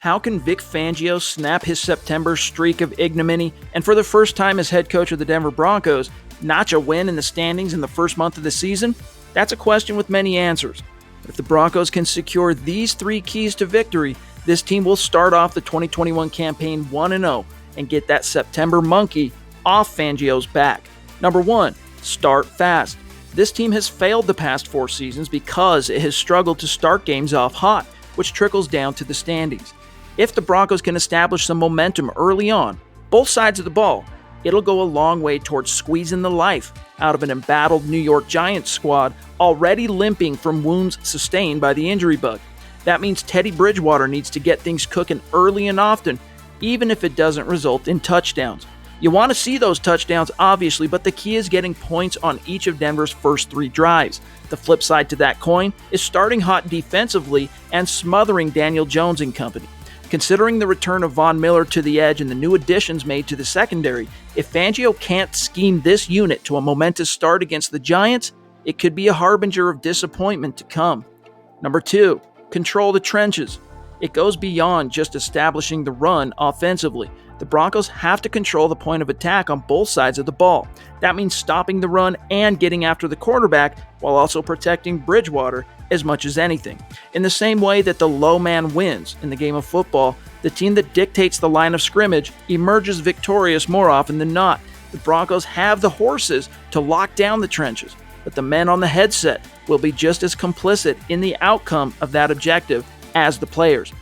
How can Vic Fangio snap his September streak of ignominy and for the first time as head coach of the Denver Broncos, notch a win in the standings in the first month of the season? That's a question with many answers. If the Broncos can secure these three keys to victory, this team will start off the 2021 campaign 1-0 and get that September monkey off Fangio's back. Number 1, start fast. This team has failed the past 4 seasons because it has struggled to start games off hot, which trickles down to the standings. If the Broncos can establish some momentum early on, both sides of the ball, it'll go a long way towards squeezing the life out of an embattled New York Giants squad already limping from wounds sustained by the injury bug. That means Teddy Bridgewater needs to get things cooking early and often, even if it doesn't result in touchdowns. You want to see those touchdowns, obviously, but the key is getting points on each of Denver's first 3 drives. The flip side to that coin is starting hot defensively and smothering Daniel Jones and company. Considering the return of Von Miller to the edge and the new additions made to the secondary, if Fangio can't scheme this unit to a momentous start against the Giants, it could be a harbinger of disappointment to come. Number 2, control the trenches. It goes beyond just establishing the run offensively. The Broncos have to control the point of attack on both sides of the ball. That means stopping the run and getting after the quarterback while also protecting Bridgewater as much as anything. In the same way that the low man wins in the game of football, the team that dictates the line of scrimmage emerges victorious more often than not. The Broncos have the horses to lock down the trenches, but the men on the headset will be just as complicit in the outcome of that objective as the players.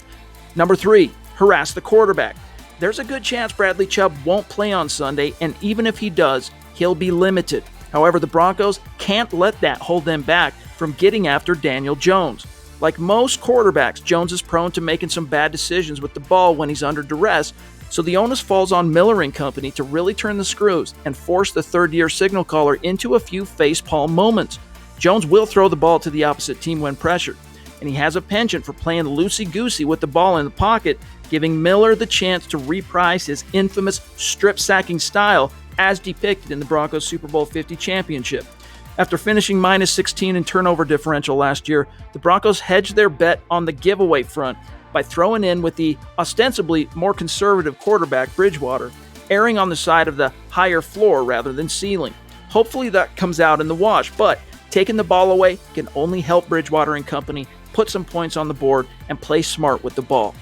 Number 3, harass the quarterback. There's a good chance Bradley Chubb won't play on Sunday, and even if he does, he'll be limited. However, the Broncos can't let that hold them back from getting after Daniel Jones. Like most quarterbacks, Jones is prone to making some bad decisions with the ball when he's under duress, so the onus falls on Miller and company to really turn the screws and force the third-year signal caller into a few facepalm moments. Jones will throw the ball to the opposite team when pressured, and he has a penchant for playing loosey-goosey with the ball in the pocket, giving Miller the chance to reprise his infamous strip-sacking style as depicted in the Broncos Super Bowl 50 championship. After finishing minus 16 in turnover differential last year, the Broncos hedged their bet on the giveaway front by throwing in with the ostensibly more conservative quarterback Bridgewater, erring on the side of the higher floor rather than ceiling. Hopefully that comes out in the wash, but taking the ball away can only help Bridgewater and company put some points on the board and play smart with the ball.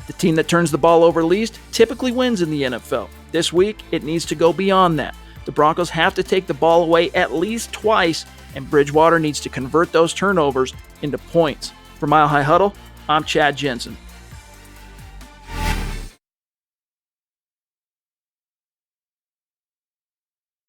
The team that turns the ball over least typically wins in the NFL. This week, it needs to go beyond that. The Broncos have to take the ball away at least twice, and Bridgewater needs to convert those turnovers into points. For Mile High Huddle, I'm Chad Jensen.